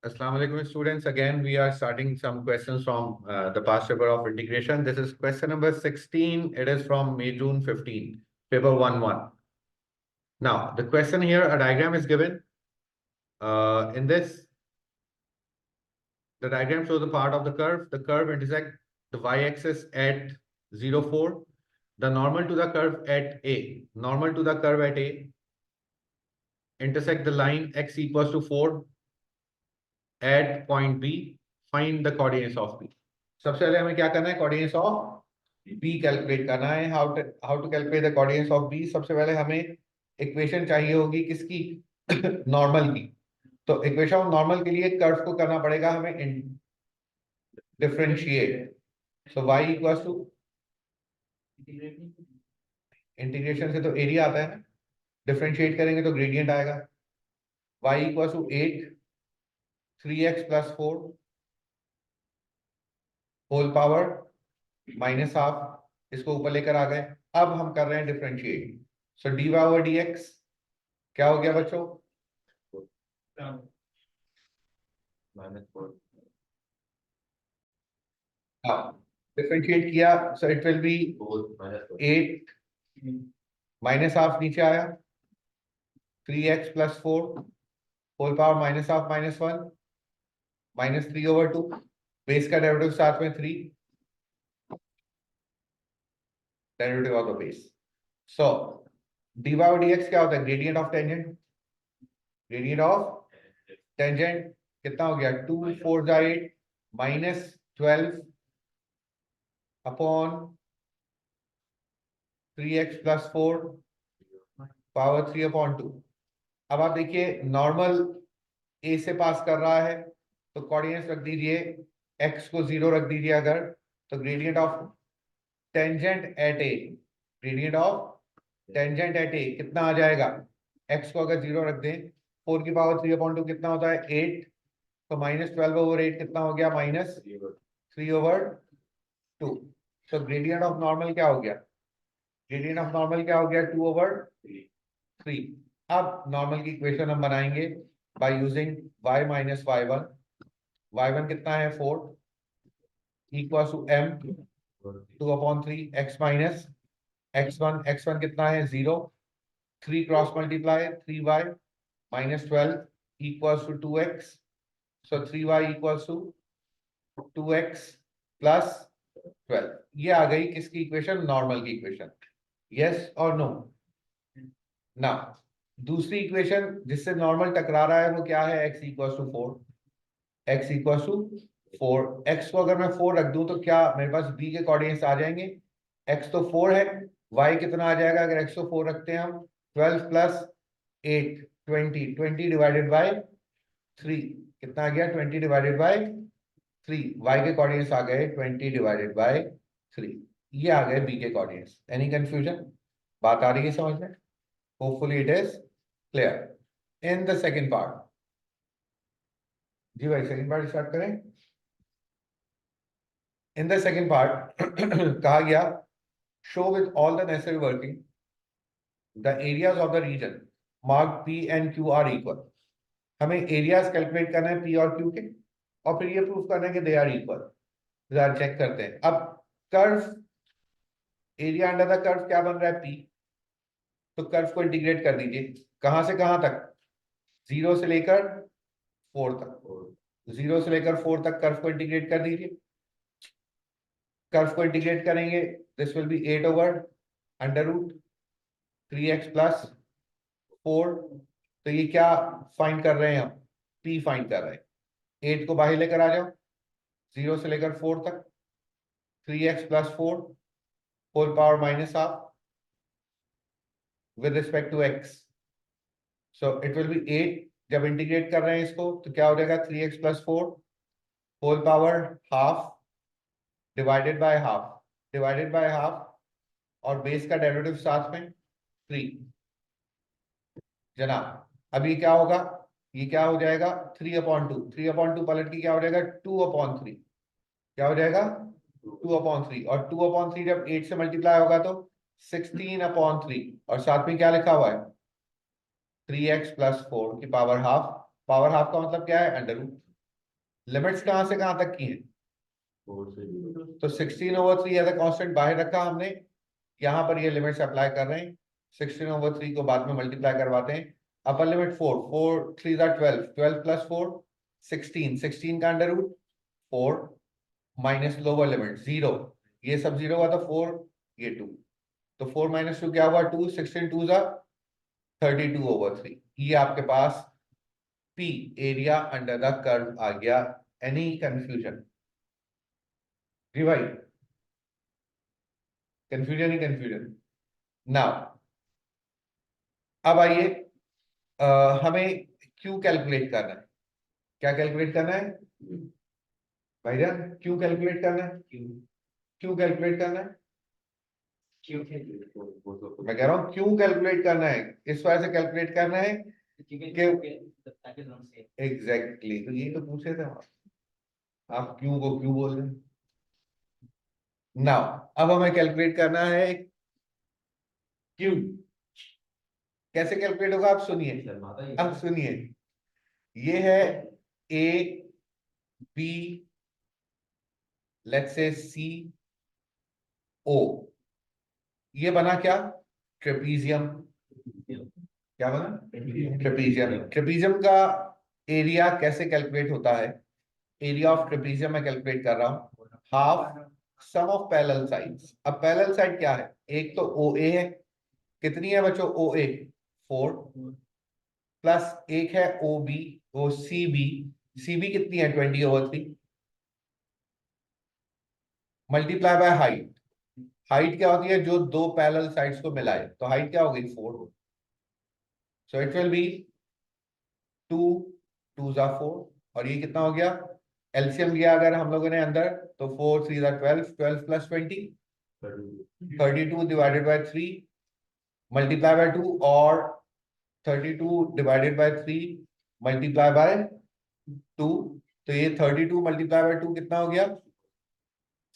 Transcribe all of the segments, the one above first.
Assalamu alaikum students. Again, we are starting some questions from the past paper of integration. This is question number 16. It is from May, June 15, paper 1-1. Now, the question here, a diagram is given. In this, the diagram shows a part of the curve. The curve intersects the y-axis at 0, 4. The normal to the curve at A. Normal to the curve at A intersect the line x equals to 4 at point B. Find the coordinates of B. सबसे पहले हमें क्या करना है, coordinates of B calculate करना है. How to calculate the coordinates of B. सबसे पहले हमें इक्वेशन चाहिए होगी किसकी? नॉर्मल की. तो इक्वेशन ऑफ नॉर्मल के लिए कर्व को करना पड़ेगा हमें differentiate. So y equals to integration से तो एरिया आता है, डिफरेंशिएट करेंगे तो ग्रेडियंट आएगा. y equals to 8 3x plus 4 whole power minus half. इसको ऊपर लेकर आ गए. अब हम कर रहे हैं differentiate. So dy over dx क्या हो गया बच्चों? डिफरेंशिएट किया, so it will be 8 minus half नीचे आया 3x plus 4 whole power minus half minus 1 minus 3 over 2. Base का डेरिवेटिव साथ में 3, derivative of the base. So dy over dx क्या होता है? Gradient of tangent. Gradient of tangent कितना हो गया? 2 4 8 minus 12 upon 3x plus 4 power 3 upon 2. अब आप देखिए नॉर्मल ए से पास कर रहा है तो कोऑर्डिनेट्स रख दीजिए. x को 0 रख दीजिए अगर, तो gradient of tangent at A, gradient of tangent at A कितना आ जाएगा? x को अगर 0 रख दें, 4 की पावर 3 अपॉन 2 कितना होता है? 8. तो माइनस 12 ओवर 8 कितना हो गया? Minus 3 over 2. तो ग्रेडियंट ऑफ नॉर्मल क्या हो गया? ग्रेडियंट ऑफ नॉर्मल क्या हो गया? 2 ओवर 3. अब नॉर्मल की इक्वेशन हम बनाएंगे by using y minus y1. y1 कितना है? 4 equal to m 2 upon 3 x minus x1 कितना है? 0. 3 cross multiply 3y minus 12 equals to 2x. So 3y equals to 2x plus 12. ये आ गई किसकी इक्वेशन? नॉर्मल की इक्वेशन. यस और नो? ना. दूसरी इक्वेशन जिससे नॉर्मल टकरा रहा है वो क्या है? x equals to 4. x equals to 4. x को अगर मैं 4 रख दूं तो क्या मेरे पास b के कोऑर्डिनेट्स आ जाएंगे? x तो 4 है, y कितना आ जाएगा अगर x को 4 रखते हैं हम? 12 प्लस 8 20 डिवाइडेड बाय 3 कितना आ गया? 20 डिवाइडेड बाय 3. y के कोऑर्डिनेट्स आ गए 20 डिवाइडेड बाय 3. ये आ गए b के कोऑर्डिनेट्स. Any confusion? बात आ रही है समझ में? Hopefully it is clear. In the second part, जी भाई सेकंड पार्ट स्टार्ट करें. इन द सेकंड पार्ट कहा गया show with all the necessary working the areas of the region marked P and Q are equal. हमें areas calculate करना है P और Q के, और फिर ये प्रूफ करना है कि दे आर इक्वल. चेक करते हैं. अब curve area under the curve क्या बन रहा है? P. तो कर्व को इंटीग्रेट कर दीजिए. कहां से कहां तक? 0 से लेकर 4 तक. 0 से लेकर 4 तक कर्व को इंटीग्रेट कर दीजिए. कर्व को इंटीग्रेट करेंगे, this will be 8 over under root 3x plus 4. तो ये क्या फाइंड कर रहे हैं हम? P फाइंड कर रहे हैं. 8 को बाहर लेकर आ जाओ. 0 से लेकर 4 तक 3x plus 4 whole power minus half with respect to x. So it will be 8. जब इंटीग्रेट कर रहे हैं इसको तो क्या हो जाएगा? 3x plus 4 whole power half divided by half और बेस का डेरिवेटिव साथ में 3. जनाब अब ये क्या होगा? ये क्या हो जाएगा? 3 अपॉन 2. 3 अपॉन 2 पलट की क्या हो जाएगा? 2 अपॉन 3. क्या हो जाएगा? 2 अपॉन 3. और 2 अपॉन 3 जब 8 से मल्टीप्लाई होगा तो 16 अपॉन 3. और साथ में क्या लिखा हुआ है? 3x प्लस 4 की पावर हाफ. पावर हाफ का मतलब क्या है? Under root. लिमिट्स कहां से कहां तक की हैं? तो 16/3 एज अ कांस्टेंट बाहर रखा हमने, यहां पर ये लिमिट्स अप्लाई कर रहे हैं। 16/3 को बाद में मल्टीप्लाई करवाते हैं। अपर लिमिट 4, 4 3 12, 12 प्लस 4 16, 16 का under root 4 minus lower limit 0, ये सब 0 हुआ तो 4, ये 2, तो 4 माइनस 2 क्या हुआ 2, 16 2 जा 32/3। ये आपके पास P area under the curve आ गया। Any confusion? जी भाई, कंफ्यूजन ही कंफ्यूजन। नाउ अब आइए, हमें क्यू कैलकुलेट करना है। क्या कैलकुलेट करना है भाईजान? क्यू कैलकुलेट करना है। क्यू कैलकुलेट करना है, मैं कह रहा हूँ क्यों कैलकुलेट करना है, इस वजह से कैलकुलेट करना है कि एग्जैक्टली, तो यही तो पूछे थे आप क्यों को क्यों बोल रहे हैं। नाउ अब हमें कैलकुलेट करना है क्यू। कैसे कैलकुलेट होगा आप सुनिए, अब सुनिए। ये है ए बी, लेट्स से सी ओ, ये बना क्या? ट्रेपीजियम। क्या बना? ट्रेपीजियम। ट्रेपीजियम का एरिया कैसे कैलकुलेट होता है? एरिया ऑफ ट्रेपीजियम मैं कैलकुलेट कर रहा हूं, half sum of parallel sides. अब पैरेलल साइड क्या है? एक तो ओ ए है, कितनी है बच्चों ओ ए? 4, प्लस एक है ओ बी, वो सी बी, सी बी कितनी है 20/3, मल्टीप्लाई बाय हाइट। हाइट क्या होती है? जो दो पैरेलल साइड्स को मिलाए, तो हाइट क्या हो गई 4, सो इट विल बी 2 2 जा 4, और ये कितना हो गया? एलसीएम लिया अगर हम लोगों ने अंदर, तो 4 3 जा 12, 12 plus 20 32 divided by 3 multiply by 2, और 32 डिवाइडेड बाय 3 मल्टीप्लाई बाय 2, तो ये 32 मल्टीप्लाई बाय 2 कितना हो गया?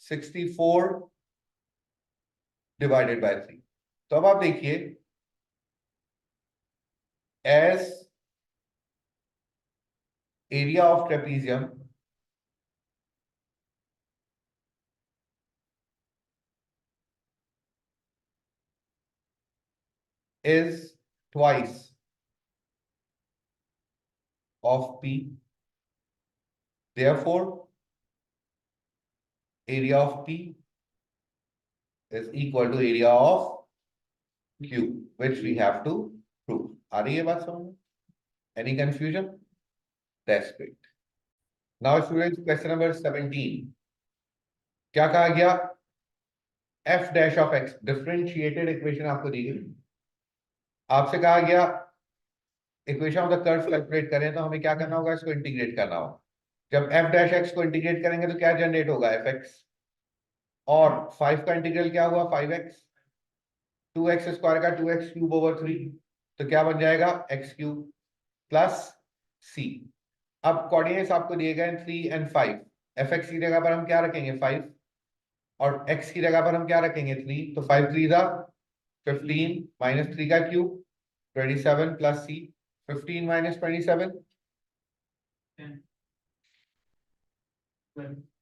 64 डिवाइडेड बाय 3। तो अब आप देखिए, as area of trapezium is twice of P. Therefore, area of P is equal to area of Q, which we have to prove. आ रही है बात समझ में? Any confusion? That's great. Now, students, question number 17. क्या कहा गया? F dash of x, differentiated equation आपको दी गई। आपसे कहा गया equation of the curve calculate करें, तो हमें क्या करना होगा? इसको इंटीग्रेट करना होगा। जब f dash x को इंटीग्रेट करेंगे तो क्या जनरेट होगा? fx, और 5 का इंटीग्रल क्या हुआ? 5x, 2x स्क्वायर का 2x³ / 3, तो क्या बन जाएगा? x³ plus c। अब कोऑर्डिनेट्स आपको दिए गए 3 और 5, fx की जगह पर हम क्या रखेंगे? 5, और x की जगह पर हम क्या रखेंगे? 3, तो 5 3 जा 15 माइनस 3 का cube 27 plus c, 15 minus 27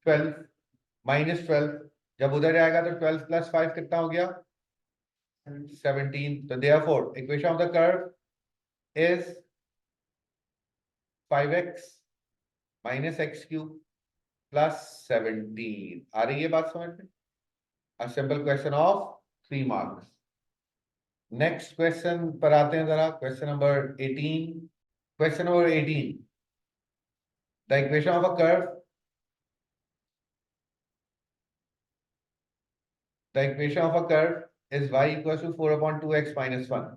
12 minus 12, जब उधर जाएगा तो 12 प्लस 5 कितना हो गया? 17। तो therefore equation of the curve is 5x minus x³ plus 17। आ रही है बात समझ में? A simple question of 3 marks। Next question पर आते हैं जरा, question number 18। Question number 18, the equation of a curve, the equation of a curve is y equal to 4/2x - 1।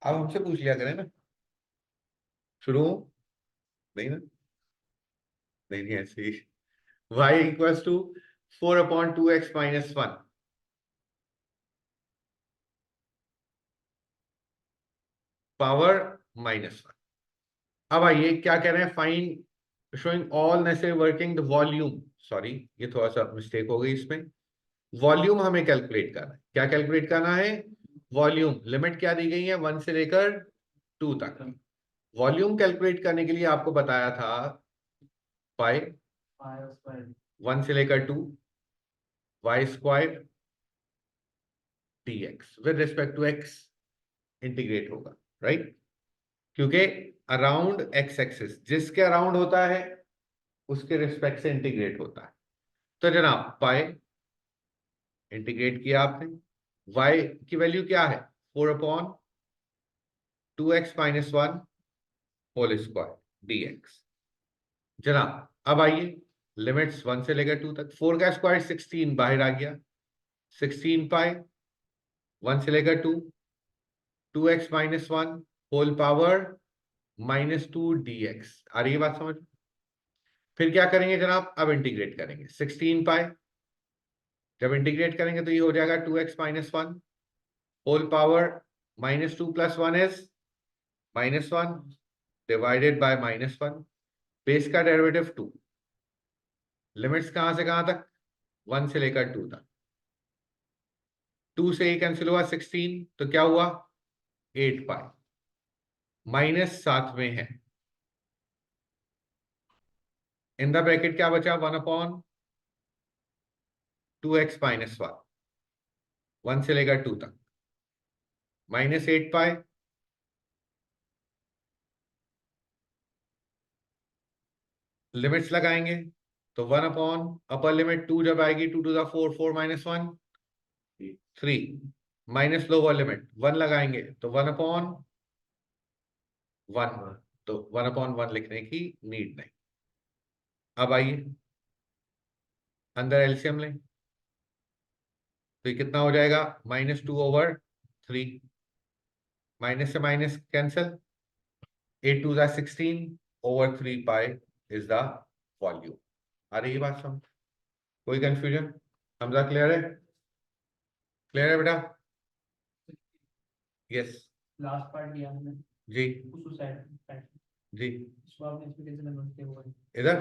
अब हमसे पूछ लिया करें ना, शुरू नहीं ना, नहीं ऐसे ही, y equal to 4/2x - 1, power -1। अब आइए क्या कह रहे हैं? Find showing all necessary working the volume, sorry ये थोड़ा सा मिस्टेक हो गई इसमें, वॉल्यूम हमें कैलकुलेट करना है। क्या कैलकुलेट करना है? वॉल्यूम। लिमिट क्या दी गई है? 1 से लेकर 2 तक। वॉल्यूम कैलकुलेट करने के लिए आपको बताया था पाई 1 से लेकर 2 y square dx with respect to x integrate होगा, राइट? क्योंकि अराउंड x एक्सिस, जिसके अराउंड होता है उसके रिस्पेक्ट से इंटीग्रेट होता है। तो जनाब पाई इंटीग्रेट किया आपने, y की वैल्यू क्या है 4/2x - 1 होल स्क्वायर dx। जनाब अब आइए लिमिट्स 1 से लेकर 2 तक। 4 का स्क्वायर 16 बाहर आ गया, 16 पाई 1 से लेकर 2 2x - 1 होल पावर -2 dx। आ रही है बात समझ? फिर क्या करेंगे जनाब, अब इंटीग्रेट करेंगे 16 पाई, जब इंटीग्रेट करेंगे तो ये हो जाएगा 2x - 1 whole power -2 + 1 is -1 divided by -1, base का डेरिवेटिव 2। लिमिट्स कहां से कहां तक, 1 से लेकर 2 तक। 2 से ये कैंसिल हुआ 16, तो क्या हुआ 8 पाई, माइनस साथ में है, इन द ब्रैकेट क्या बचा 1/2x - 1 1 से लेकर 2 तक -8 पाई, लिमिट्स लगाएंगे तो 1/अपर लिमिट 2 जब आएगी 2 to the 4 4 - 1 3 minus lower limit 1 लगाएंगे तो 1/1, तो 1/1 लिखने की नीड नहीं। अब आइए अंदर एलसीएम लें तो ये कितना हो जाएगा -2/3, माइनस से minus cancel, 8 2 16 over 3 pi is the volume। आ रही है बात समझ? कोई कंफ्यूजन? हमजा क्लियर है? क्लियर है बेटा? यस लास्ट पार्ट लिया हमने जी उस साइड जी। इसको आपने इसमें कैसे कन्वर्ट किया हुआ है इधर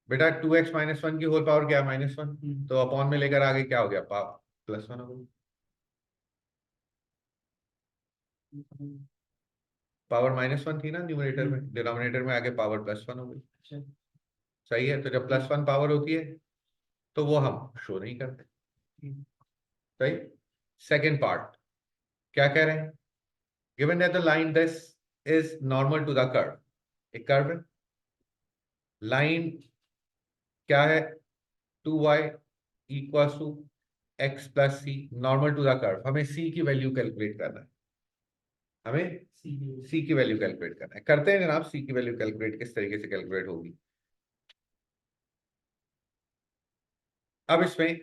बेटा 2x - 1 की होल पावर क्या है -1, तो अपॉन में लेकर आगे क्या हो गया +1 हो गया। पावर -1 थी ना न्यूमरेटर में, डिनोमिनेटर में आगे पावर +1 हो गई। अच्छा सही है, तो जब +1 पावर होती है तो वो हम शो नहीं करते। सही। सेकेंड पार्ट क्या कह रहे हैं, given that the line this is normal to the curve, एक कर्व है, लाइन क्या है 2y = x + c, normal to the curve. हमें c की वैल्यू कैलकुलेट करना है, हमें c की वैल्यू कैलकुलेट करना है। करते हैं जनाब, c की वैल्यू कैलकुलेट किस तरीके से कैलकुलेट होगी। अब इसमें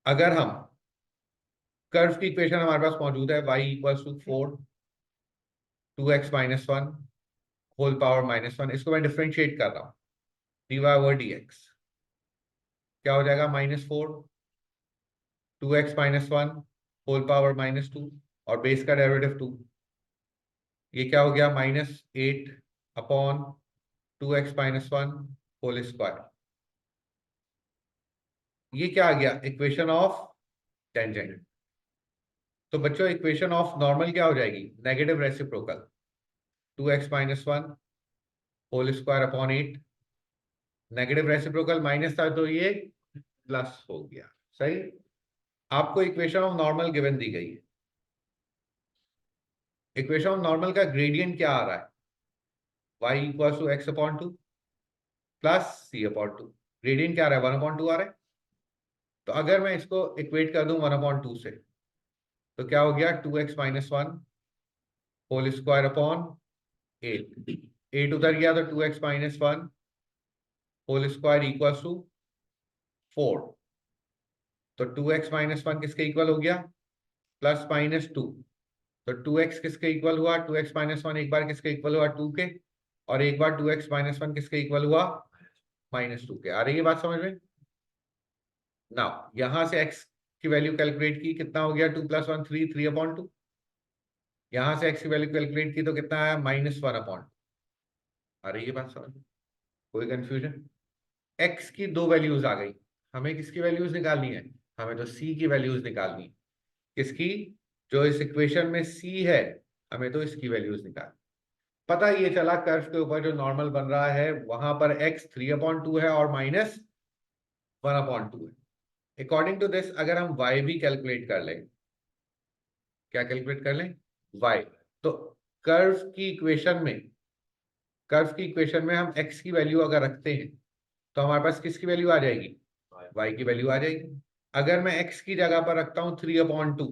अगर हम कर्व की इक्वेशन हमारे पास मौजूद है, y = 4 2x - 1 होल पावर -1, इसको मैं डिफरेंशिएट कर रहा हूं dy/dx, क्या हो जाएगा -4 2x - 1 होल पावर -2 और बेस का डेरिवेटिव 2, ये क्या हो गया -8/2x - 1 होल स्क्वायर। ये क्या आ गया, इक्वेशन ऑफ टेंजेंट। तो बच्चों इक्वेशन ऑफ नॉर्मल क्या हो जाएगी, negative reciprocal 2x - 1 whole square upon 8, negative reciprocal minus था तो ये प्लस हो गया। सही। आपको इक्वेशन ऑफ नॉर्मल गिवन दी गई है, इक्वेशन ऑफ नॉर्मल का ग्रेडियंट क्या आ रहा है, y = x/2 plus c/2, gradient क्या आ रहा है 1/2 आ रहा है। तो अगर मैं इसको इक्वेट कर दूं 1/2 से तो क्या हो गया 2x - 1 होल स्क्वायर अपॉन 8, 8 उधर गया तो 2x - 1 होल स्क्वायर = 4, तो 2x - 1 किसके इक्वल हो गया +-2, तो 2x किसके इक्वल हुआ 2x - 1 एक बार किसके इक्वल हुआ 2 के, और एक बार 2x - 1 किसके इक्वल हुआ -2 के। आ रही है बात समझ में? नाउ यहां से x की वैल्यू कैलकुलेट की, कितना हो गया 2 + 1 3 3/2, यहां से x की वैल्यू कैलकुलेट की तो कितना आया -1/2। आ रही है बात समझ में? कोई कंफ्यूजन? x की दो वैल्यूज आ गई, हमें किसकी वैल्यूज निकालनी है, हमें तो c की वैल्यूज निकालनी है। किसकी, जो इस इक्वेशन में c है, हमें तो इसकी वैल्यूज निकालनी। पता ये चला कर्व के ऊपर जो नॉर्मल बन रहा है वहां पर x 3/2 है और माइनस 1/2 है। अकॉर्डिंग टू दिस अगर हम y भी कैलकुलेट कर लें, क्या कैलकुलेट कर लें, y, तो कर्व की इक्वेशन में, कर्व की इक्वेशन में हम x की वैल्यू अगर रखते हैं तो हमारे पास किसकी वैल्यू आ जाएगी, y की वैल्यू आ जाएगी। अगर मैं x की जगह पर रखता हूं 3/2,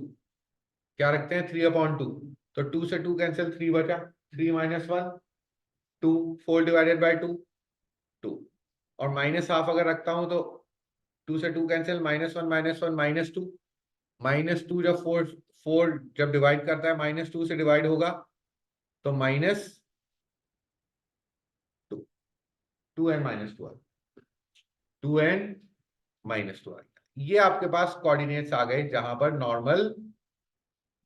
क्या रखते हैं 3/2, तो 2 से 2 कैंसिल, 3 बचा, 3 माइनस 1 2, 4 डिवाइडेड बाई 2 2, और माइनस हाफ अगर रखता हूं तो 2 से 2 कैंसिल, -1 -1 -2, -2 जब 4 जब डिवाइड करता है -2 से डिवाइड होगा तो -2, 2n-2 2n-2 ये आपके पास कोऑर्डिनेट्स आ गए जहां पर नॉर्मल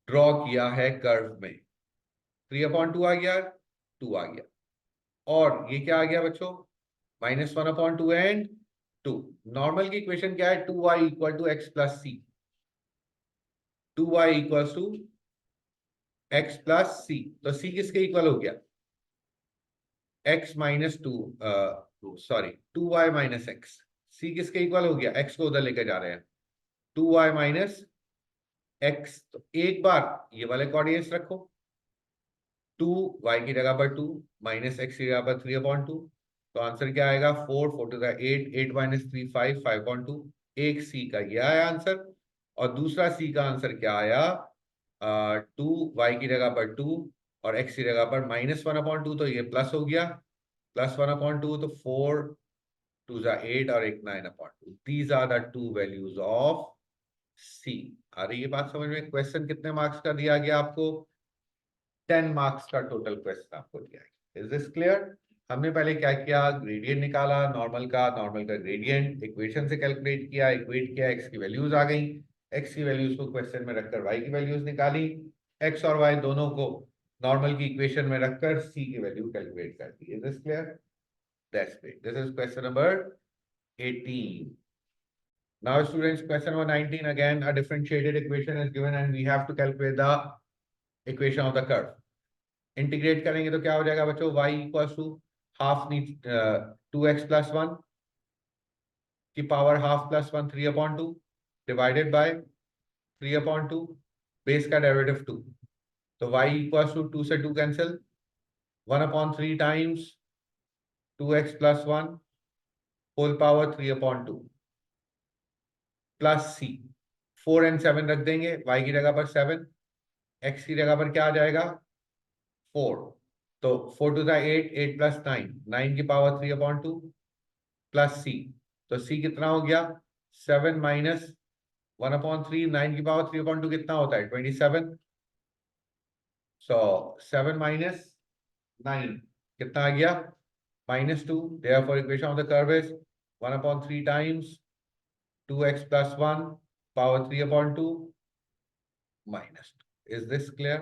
ड्रॉ किया है कर्व में। 3/2 आ गया, 2 आ गया, और ये क्या आ गया बच्चों, -1/2 एंड 2। नॉर्मल की इक्वेशन क्या है, 2y equal to x plus c, 2y equal to x plus c, तो सी किसके इक्वल हो गया, x -2, sorry 2y minus x, c किसके इक्वल हो गया, x को उधर लेकर जा रहे हैं, 2y माइनस एक्स। तो एक बार ये वाले कोऑर्डिनेट्स रखो, 2y की जगह पर 2 माइनस एक्स की जगह पर 3/2, तो आंसर क्या आएगा, 4 4 टू 8 8 माइनस 3 5 5/2। एक सी का ये आया आंसर, और दूसरा सी का आंसर क्या आया, 2y की जगह पर 2 और x की जगह पर -1/2, तो ये प्लस हो गया, +1/2, तो 4 2 8 और एक 9/2। These are the two values of c. आ रही है बात समझ में। क्वेश्चन कितने मार्क्स का दिया गया आपको, 10 मार्क्स का टोटल क्वेश्चन आपको दिया गया। Is this clear. हमने पहले क्या किया, ग्रेडियंट निकाला नॉर्मल का, नॉर्मल का ग्रेडियंट इक्वेशन से कैलकुलेट किया, इक्वेट किया, एक्स की वैल्यूज आ गई, एक्स की वैल्यूज को क्वेश्चन में रखकर वाई की वैल्यूज निकाली, एक्स और वाई दोनों को नॉर्मल की इक्वेशन में रखकर सी की वैल्यू कैलकुलेट कर दी। Is this clear, that's great. This is question number 18. Now students, question number 19, again a differentiated equation is given and we have to calculate the equation of the curve. Integrate करेंगे तो क्या हो जाएगा बच्चों, y equal to half 2x plus 1 की power half plus 1 3/2 divided by 3/2, base का derivative 2, तो y equal to 2 से 2 cancel, 1/3 times 2x plus 1 whole power 3/2 plus c, 4 and 7 रख देंगे, y की जगह पर 7, x की जगह पर क्या आ जाएगा 4, तो 4 टू 8 8 प्लस 9 9 की पावर 3/2 प्लस सी, तो सी कितना हो गया 7 माइनस 1/3, 9 की पावर 3/2 कितना होता है 27, सो 7 माइनस 9 कितना आ गया -2। therefore equation of the curve is 1/3 times 2x plus 1 power 3/2 minus 2. Is this clear?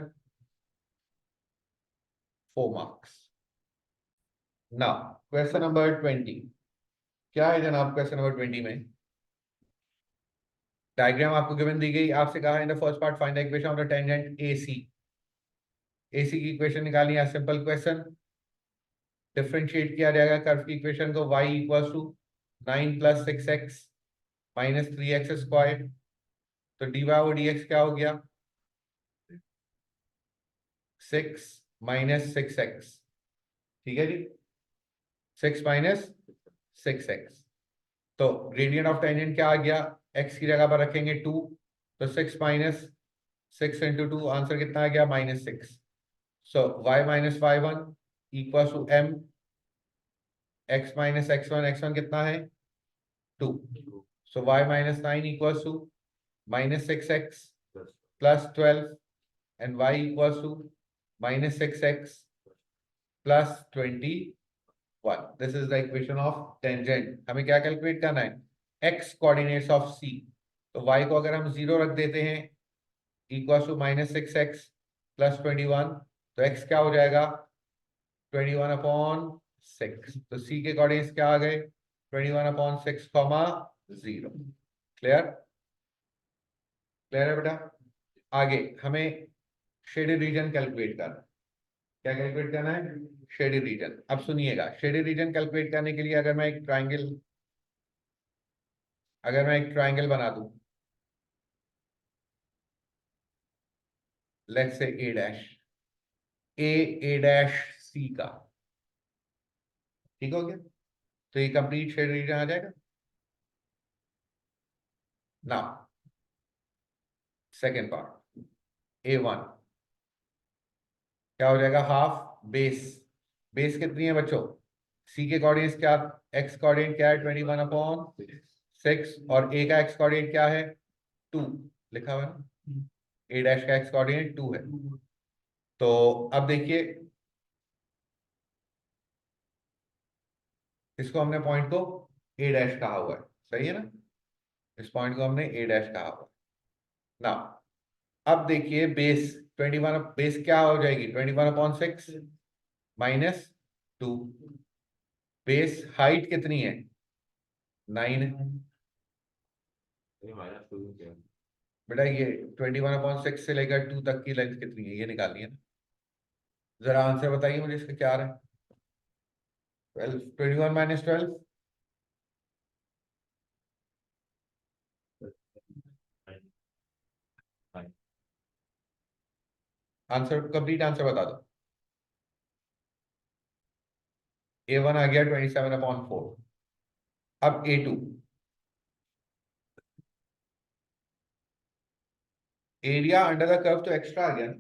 4 marks. Now question number 20. क्या है जनाब क्वेश्चन नंबर 20 में, डायग्राम आपको गिवन दी गई, आपसे कहा in the first part find the equation of the tangent AC। AC की इक्वेशन निकालनी है, सिंपल क्वेश्चन। डिफरेंशिएट किया जाएगा कर्व की इक्वेशन को, y equals to 9 + 6x - 3x², तो dy और dx क्या हो गया 6 - 6x, ठीक है जी, 6 - 6x, तो ग्रेडियंट ऑफ टेंजेंट क्या आ गया, x की जगह पर रखेंगे 2, तो 6 - 6 × 2 आंसर कितना आ गया -6, so y - y1 equal to m x - x1 कितना है 2, so y - 9 equal to -6x plus 12 and y equal to -6x plus 21। This is the equation of tangent. हमें क्या कैलकुलेट करना है, x कोऑर्डिनेट्स ऑफ c, तो y को अगर हम 0 रख देते हैं इक्वल टू -6x प्लस 21, तो x क्या हो जाएगा 21/6, तो c के कोऑर्डिनेट्स क्या आ गए 21/6, 0। क्लियर, क्लियर है बेटा। आगे हमें शेडेड रीजन कैलकुलेट करना, क्या कैलकुलेट करना है? Shaded region. अब सुनिएगा, शेडेड रीजन कैलकुलेट करने के लिए अगर मैं एक ट्राइंगल बना दूं, let's say A dash, A dash C का, ठीक हो गया? तो ये कंप्लीट शेडेड रीजन आ जाएगा ना। सेकेंड पार्ट, A1 क्या हो जाएगा? Half base. बेस कितनी है बच्चों? सी के कोऑर्डिनेट्स क्या, एक्स कोऑर्डिनेट क्या है? 21/6, और ए का एक्स कोऑर्डिनेट क्या है? 2 लिखा हुआ है ना। ए डैश का एक्स कोऑर्डिनेट 2 है। तो अब देखिए, इसको हमने पॉइंट को ए डैश कहा हुआ है, सही है ना? इस पॉइंट को हमने ए डैश कहा हुआ है ना। अब देखिए बेस 21, बेस क्या हो जाएगी? 21/6 -2। बेस हाइट कितनी है? 9 है। बेटा ये 21/6 से लेकर 2 तक की लेंथ कितनी है, ये निकालनी है ना। जरा आंसर बताइए मुझे, इसका क्या आ रहा है? 12, 21 - 12, आंसर, कंप्लीट आंसर बता दो। A1 आ गया 27/4। अब A2, area under the curve तो एक्स्ट्रा आ गया ना,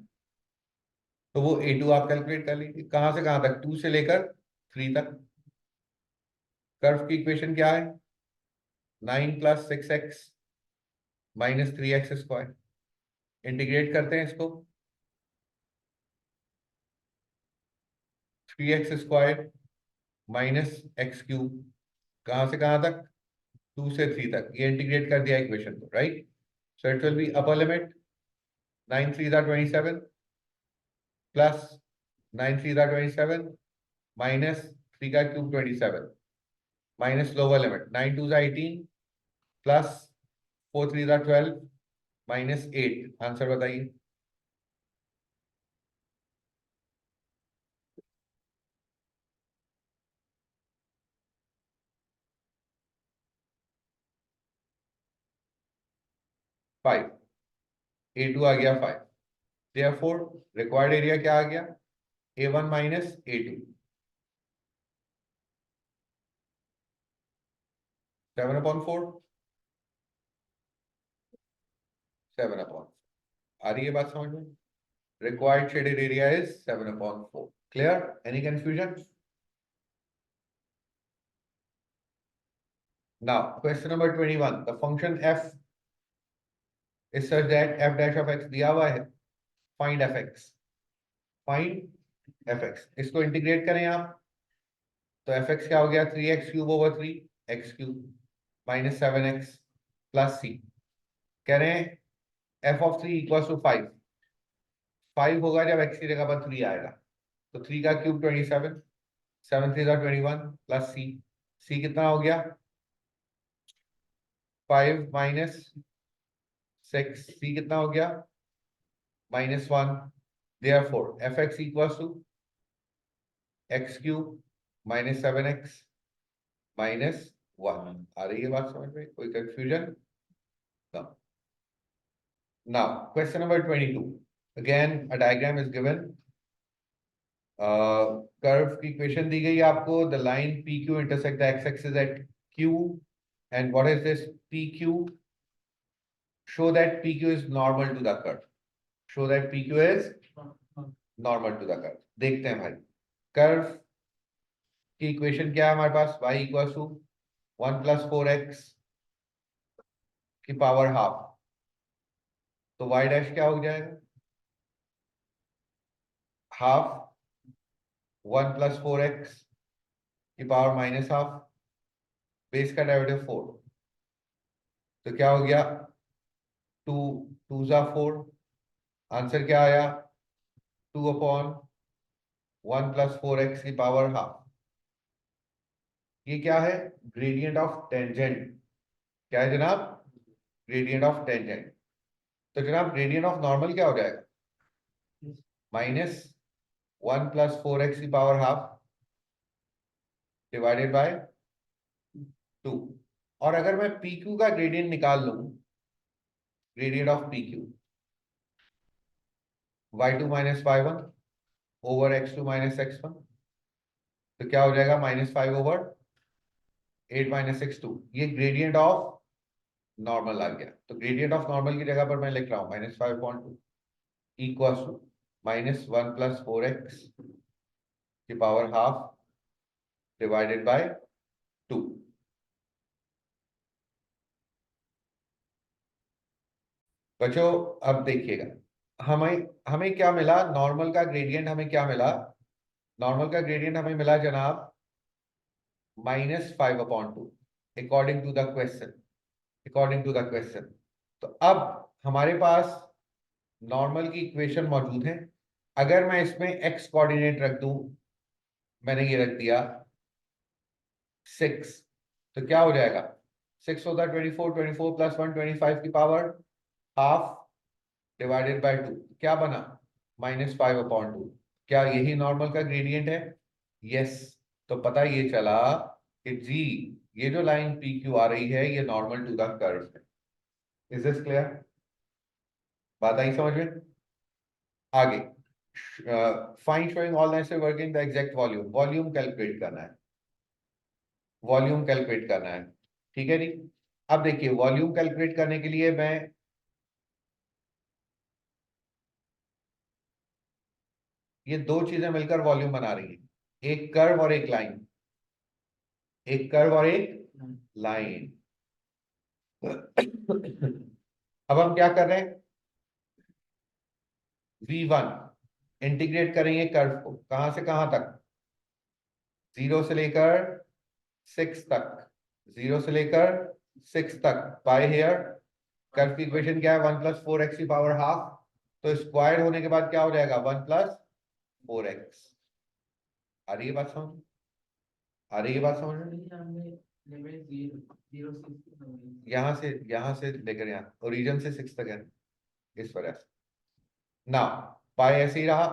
तो वो A2 आप कैलकुलेट कर लीजिए। कहां से कहां तक? 2 से लेकर 3 तक। कर्व की इक्वेशन क्या है? 9 + 6x - 3x²। इंटीग्रेट करते हैं इसको, 3x² - x³। कहां से कहां तक? 2 से 3 तक। ये इंटीग्रेट कर दिया इक्वेशन को, right? So it will B upper limit 9 3 27 plus 9 3 27 minus 3³ 27 minus lower limit 9 2 18 plus 4 3 12 -8। Answer बताइए। फाइव। A2 आ गया 5। देयरफॉर रिक्वायर्ड एरिया क्या आ गया? A1 - A2, 7/4, 7/4। आ रही है बात समझ में? Required shaded area is 7/4. Clear? Any confusion? Now, question number 21. The function f is such that f dash of x दिया हुआ है. Find fx. Find fx. इसको इंटीग्रेट करें आप, तो fx क्या हो गया? 3x³ / 3x³ - 7x + c। कह रहे हैं f of 3 = 5। 5 होगा जब x की जगह पर 3 आएगा, तो 3³ 27, 7 3 21 प्लस c। c कितना हो गया? 5 - 6। c कितना हो गया? -1। Therefore fx = x³ - 7x - 1। आ रही है बात समझ में? कोई confusion? No. Now question number 22. Again a diagram is given. Curve की इक्वेशन दी गई है आपको। The line PQ intersect the x-axis at Q, and what is this PQ? Show that PQ is normal to the curve. Show that PQ is normal to the curve. देखते हैं भाई, curve की equation क्या है हमारे पास? y = 1 + 4x की power half. तो y dash क्या हो जाएगा? हाफ 1 + 4x की पावर -हाफ, बेस का डेरिवेटिव 4। तो क्या हो गया? 2 2 * 4। आंसर क्या आया? 2/1 + 4x की पावर हाफ। ये क्या है? Gradient of tangent. क्या है जनाब? Gradient of tangent. तो जनाब ग्रेडियंट ऑफ नॉर्मल क्या हो जाएगा? 1 प्लस 4x की पावर हाफ डिवाइडेड बाय 2। और अगर मैं पी क्यू का ग्रेडियंट निकाल लूं, gradient of P Q, y2 minus y1 over x2 minus x1, तो क्या हो जाएगा -5 ओवर 8 माइनस 6 2। ये ग्रेडियंट ऑफ नॉर्मल आ गया। तो ग्रेडियंट ऑफ नॉर्मल की जगह पर मैं लिख रहा हूं -5.2 इक्वल टू -1 प्लस 4x की पावर हाफ डिवाइडेड बाय 2। बच्चों अब देखिएगा, हमें हमें क्या मिला, नॉर्मल का ग्रेडियंट हमें क्या मिला, नॉर्मल का ग्रेडियंट हमें मिला जनाब -5/2 according to the question, according to the question. तो अब हमारे पास नॉर्मल की इक्वेशन मौजूद है। अगर मैं इसमें x कोऑर्डिनेट रख दूं, मैंने ये रख दिया 6, तो क्या हो जाएगा, 6 होता है 24, 24 प्लस 1 25 की पावर हाफ डिवाइडेड बाय 2, क्या बना -5/2। क्या यही नॉर्मल का ग्रेडियंट है? यस। तो पता ये चला कि जी ये जो लाइन पी क्यू आ रही है ये नॉर्मल टू द कर्व है। Is this clear? बात आई समझ में? आगे find showing all necessary working the exact volume, volume calculate करना है, वॉल्यूम कैलकुलेट करना है। ठीक है जी। अब देखिए वॉल्यूम कैलकुलेट करने के लिए मैं ये दो चीजें मिलकर वॉल्यूम बना रही है, एक कर्व और एक लाइन, एक कर्व और एक लाइन। अब हम क्या कर रहे हैं, V1 इंटीग्रेट करेंगे कर्व को, कहां से कहां तक, 0 से लेकर 6 तक, 0 से लेकर 6 तक। बाय हेयर कर्व की इक्वेशन क्या है, 1 प्लस 4x की पावर हाफ, तो स्क्वायर होने के बाद क्या हो जाएगा 1 प्लस 4x। आ रही है बात समझ, आ रही है बात समझ में? यहां से लेकर यहाँ ओरिजिन से 6 तक है, इस वजह से ना। पाई ऐसे ही रहा,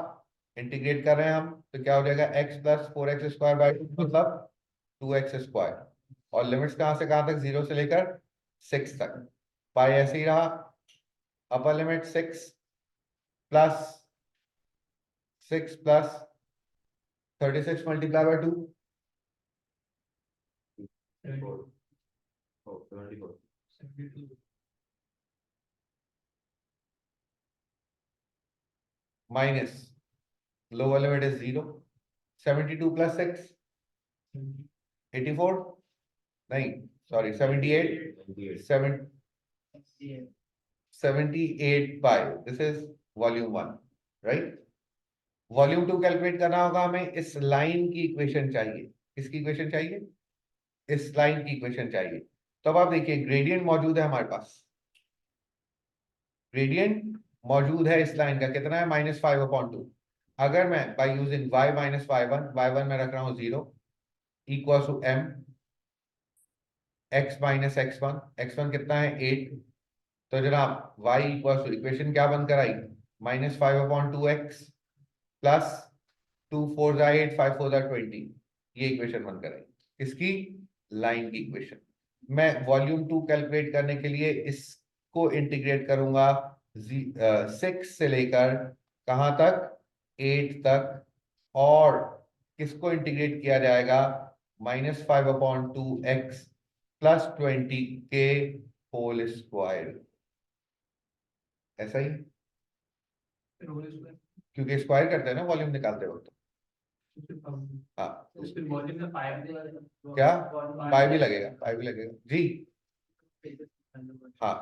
इंटीग्रेट कर रहे हैं हम, तो क्या हो जाएगा x plus 4x square by 2 मतलब 2x स्क्वायर। और लिमिट्स कहां से कहां तक, 0 से लेकर 6 तक। पाई ऐसे ही रहा, upper limit 6 plus 6 plus 36 multiply by 2 minus lower limit is 0, 72 plus 6 84, नहीं sorry 78, 78 pi, this is volume 1, right. Volume 2 calculate करना होगा हमें, इस लाइन की इक्वेशन चाहिए, किसकी इक्वेशन चाहिए, इस लाइन की इक्वेशन चाहिए। तो अब आप देखिए ग्रेडियंट मौजूद है हमारे पास, ग्रेडियंट मौजूद है इस लाइन का, कितना है -5/2। अगर मैं by using y minus y1 में रख रहा हूं 0 equal to m x minus x1 कितना है 8। तो जनाब y इक्वल टू इक्वेशन क्या बनकर आई, -5/2x प्लस 2 4 8 5 4 20, ये इक्वेशन बनकर आई इसकी लाइन की इक्वेशन। मैं वॉल्यूम 2 कैलकुलेट करने के लिए इसको इंटीग्रेट करूंगा 6 से लेकर कहां तक, 8 तक। और किसको इंटीग्रेट किया जाएगा, -5/2x प्लस 20 के होल स्क्वायर, ऐसा ही, क्योंकि स्क्वायर करते हैं ना वॉल्यूम निकालते वक्त। हाँ क्या, पाई भी लगेगा, पाई भी लगेगा जी। हाँ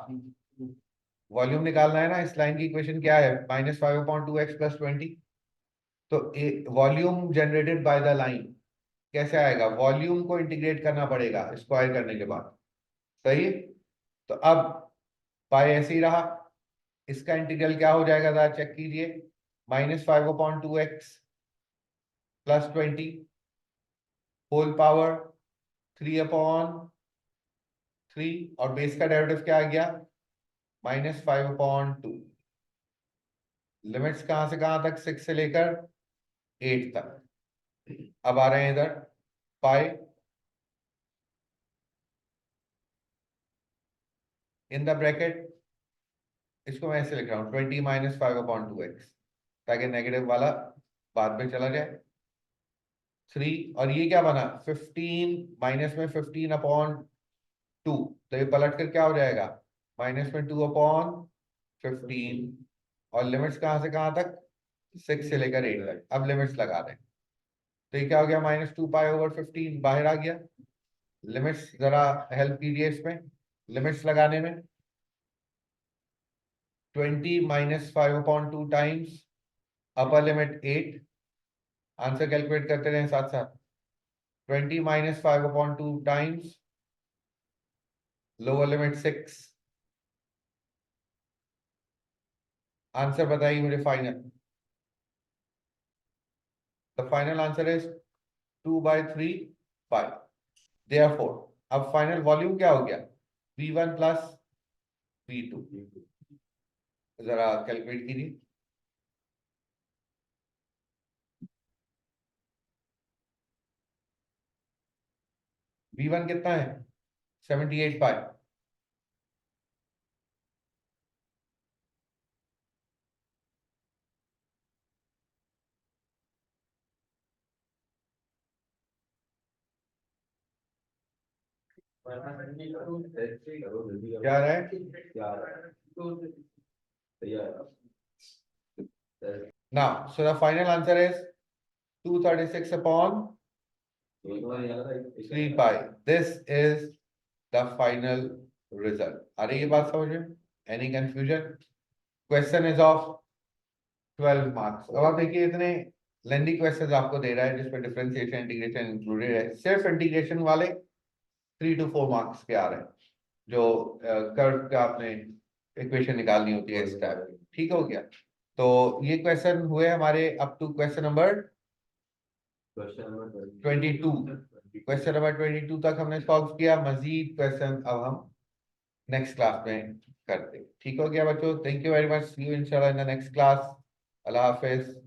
वॉल्यूम निकालना है ना, इस लाइन की इक्वेशन क्या है, -5/2x प्लस 20। तो volume generated by the line कैसे आएगा, वॉल्यूम को इंटीग्रेट करना पड़ेगा स्क्वायर करने के बाद, सही है। तो अब पाई ऐसे ही रहा, इसका इंटीग्रल क्या हो जाएगा जरा चेक कीजिए, -5/2x प्लस 20 होल पावर 3/3, और बेस का डेरिवेटिव क्या आ गया -5/2। लिमिट्स कहां से कहां तक, 6 से लेकर 8 तक। अब आ रहे हैं इधर पाई इन द ब्रैकेट, इसको मैं ऐसे लिख रहा हूँ 20 माइनस 5/2x, ताकि नेगेटिव वाला बाद में चला जाए। 3 और ये क्या बना 15 माइनस में 15/2, तो ये पलट कर क्या हो जाएगा माइनस में 2/15, और लिमिट्स कहां से कहां तक 6 से लेकर 8 तक। अब लिमिट्स लगा दें तो ये क्या हो गया -2π/15 बाहर आ गया। लिमिट्स जरा हेल्प कीजिए इसमें लिमिट्स लगाने में। 20 minus 5/2 times upper limit 8, answer calculate करते रहे साथ साथ। 20 minus 5/2 times lower limit 6, answer बताइए मुझे final. The final answer is 2/3π। Therefore अब फाइनल वॉल्यूम क्या हो गया V1 प्लस V2। जरा कैलकुलेट कीजिए। V1 कितना है 78π। क्या रहा है now, so the final answer is 236/3π. This is the final result. आ रही है बात समझ में? Any confusion? Question is of 12 marks. अब आप देखिए इतने लेंदी क्वेश्चंस आपको दे रहा है जिसमें डिफरेंशिएशन इंटीग्रेशन इंक्लूडेड है। सिर्फ इंटीग्रेशन वाले 3 to 4 मार्क्स के आ रहे हैं, जो कर्व का आपने इक्वेशन निकालनी होती है इस टाइप की। ठीक हो गया। तो ये क्वेश्चन हुए हमारे up to question number 22। Question number 22 तक हमने सॉल्व किया। मजीद क्वेश्चन अब हम नेक्स्ट क्लास में करते हैं। ठीक हो गया बच्चों, thank you very much, see you इंशाल्लाह इन द नेक्स्ट क्लास। अल्लाह हाफिज।